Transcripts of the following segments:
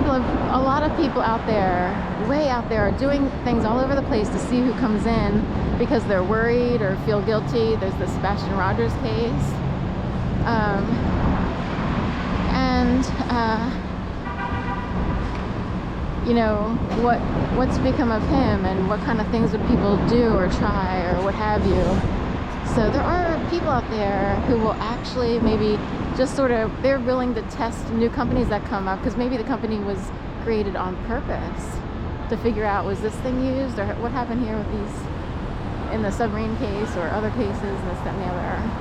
a lot of people out there, way out there, are doing things all over the place to see who comes in because they're worried or feel guilty. There's the Sebastian Rogers case. You know, what's become of him, and what kind of things would people do or try or what have you. So there are people out there who will actually maybe just sort of, they're willing to test new companies that come up, because maybe the company was created on purpose to figure out, was this thing used, or what happened here with these in the submarine case or other cases, and this, that, and the other.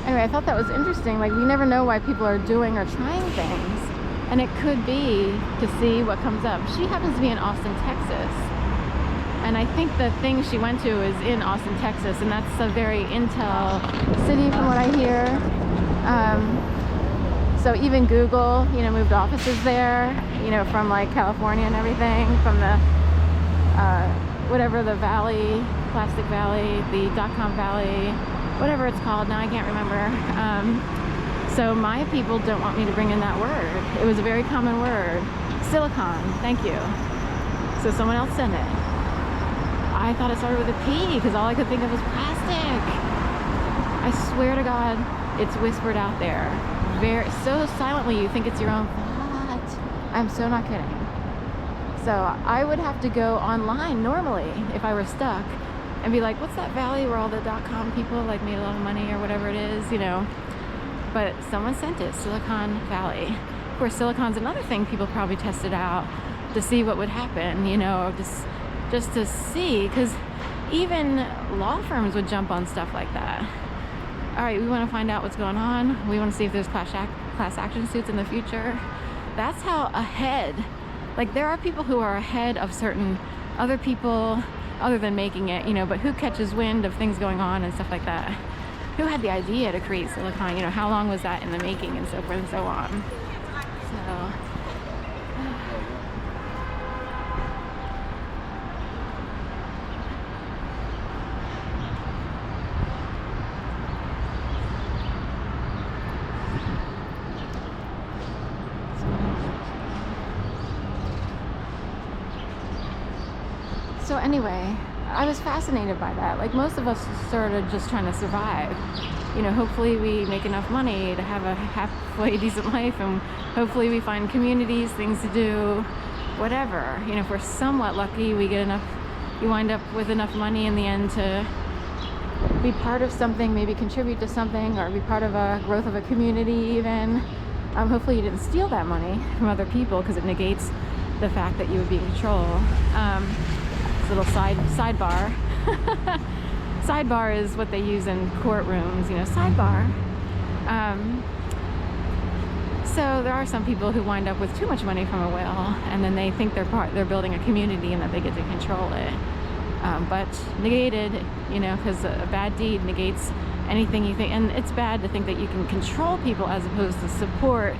Anyway, I thought that was interesting. Like, we never know why people are doing or trying things, and it could be to see what comes up. She happens to be in Austin, Texas, and I think the thing she went to is in Austin, Texas, and that's a very intel city from what I hear. So even Google, you know, moved offices there, you know, from like California and everything, from the whatever the valley, Plastic Valley, the .com Valley, whatever it's called now, I can't remember. So my people don't want me to bring in that word. It was a very common word. Silicon, thank you. So someone else sent it. I thought it started with a P because all I could think of was plastic. I swear to God, it's whispered out there. So silently you think it's your own thought. I'm so not kidding. So I would have to go online normally if I were stuck and be like, what's that valley where all the .com people like made a lot of money or whatever it is, you know. But someone sent it, Silicon Valley. Of course, silicon's another thing people probably tested out to see what would happen, you know, just to see, because even law firms would jump on stuff like that. All right, we want to find out what's going on. We want to see if there's class action suits in the future. That's how ahead, like there are people who are ahead of certain other people other than making it, you know, but who catches wind of things going on and stuff like that? Who had the idea to create silicon? You know, how long was that in the making and so forth and so on? So anyway, I was fascinated by that. Like most of us started just trying to survive. You know, hopefully we make enough money to have a halfway decent life, and hopefully we find communities, things to do, whatever. You know, if we're somewhat lucky, we get enough, you wind up with enough money in the end to be part of something, maybe contribute to something, or be part of a growth of a community even. Hopefully you didn't steal that money from other people, because it negates the fact that you would be in control. Little sidebar. Sidebar is what they use in courtrooms, you know, sidebar. So there are some people who wind up with too much money from a whale, and then they think they're building a community and that they get to control it. But negated, you know, because a bad deed negates anything you think, and it's bad to think that you can control people as opposed to support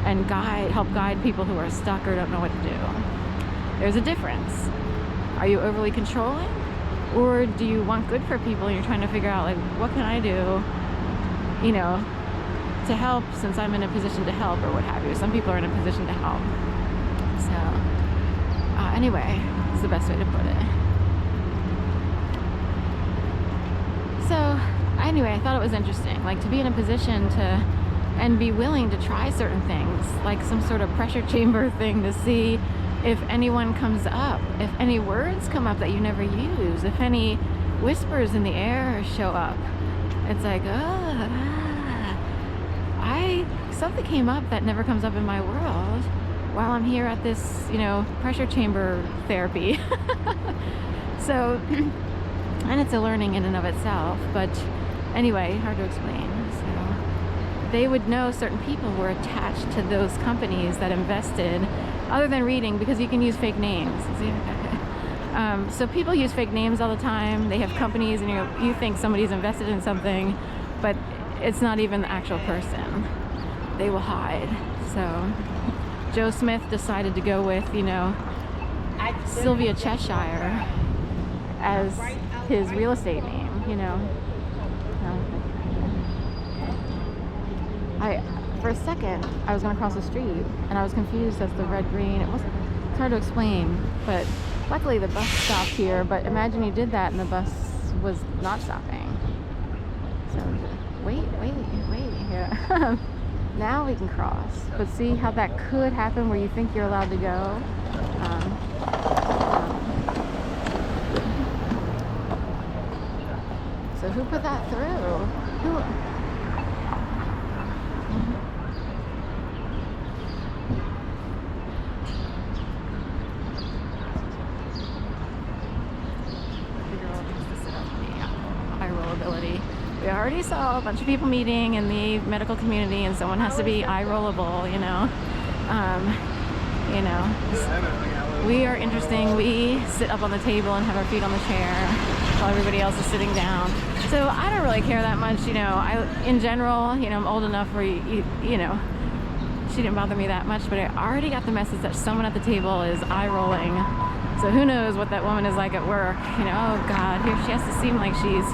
and help guide people who are stuck or don't know what to do. There's a difference. Are you overly controlling, or do you want good for people and you're trying to figure out, like, what can I do, you know, to help, since I'm in a position to help, or what have you. Some people are in a position to help. So anyway, it's the best way to put it. So anyway, I thought it was interesting, like, to be in a position to and be willing to try certain things, like some sort of pressure chamber thing, to see if anyone comes up, if any words come up that you never use, if any whispers in the air show up. It's like, something came up that never comes up in my world while I'm here at this, you know, pressure chamber therapy. So, and it's a learning in and of itself, but anyway, hard to explain. So they would know certain people were attached to those companies that invested, other than reading, because you can use fake names. So people use fake names all the time. They have companies, and you think somebody's invested in something, but it's not even the actual person. They will hide. So Joe Smith decided to go with, Sylvia Cheshire as his real estate name, For a second, I was going to cross the street, and I was confused as to red, green. It's hard to explain, but luckily the bus stopped here. But imagine you did that and the bus was not stopping. So wait here. Now we can cross. But see how that could happen where you think you're allowed to go. So who put that through? Who? We already saw a bunch of people meeting in the medical community, and someone has to be eye-rollable, We are interesting. We sit up on the table and have our feet on the chair while everybody else is sitting down. So I don't really care that much, in general, I'm old enough where, she didn't bother me that much, but I already got the message that someone at the table is eye-rolling. So who knows what that woman is like at work, oh God, here she has to seem like she's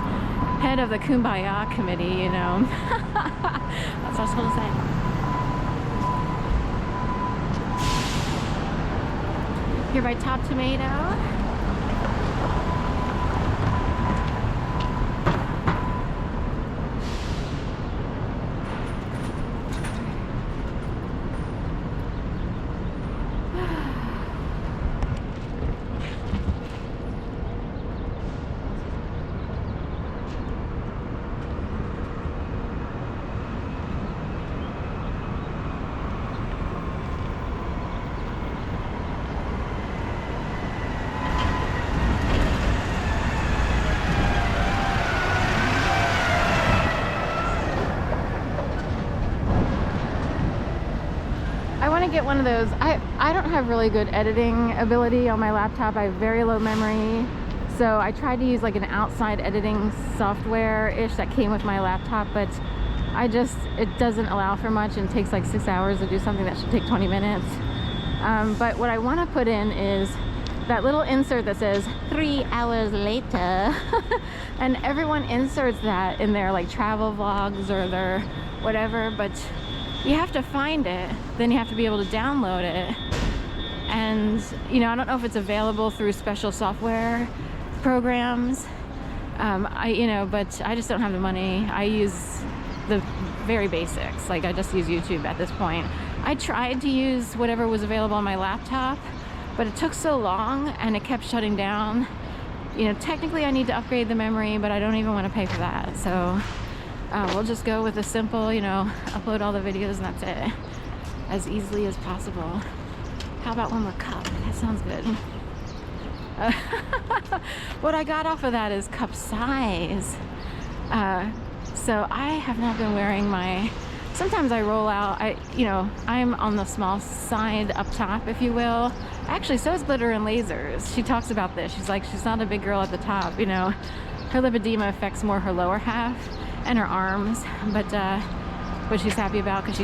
head of the Kumbaya committee, That's what I was supposed to say. Here by Top Tomato. Get one of those. I don't have really good editing ability on my laptop. I have very low memory, so I tried to use like an outside editing software-ish that came with my laptop, but it doesn't allow for much, and takes like 6 hours to do something that should take 20 minutes. But what I want to put in is that little insert that says 3 hours later and everyone inserts that in their like travel vlogs or their whatever, but you have to find it, then you have to be able to download it. And I don't know if it's available through special software programs, but I just don't have the money. I use the very basics, like I just use YouTube at this point. I tried to use whatever was available on my laptop, but it took so long and it kept shutting down. Technically I need to upgrade the memory, but I don't even want to pay for that. So we'll just go with a simple, upload all the videos and that's it, as easily as possible. How about one more cup? That sounds good. What I got off of that is cup size. So I have not been wearing my, sometimes I roll out, I'm on the small side up top, if you will. Actually, so is Glitter and Lasers. She talks about this. She's like, she's not a big girl at the top, Her lipedema affects more her lower half and her arms, but what she's happy about, because she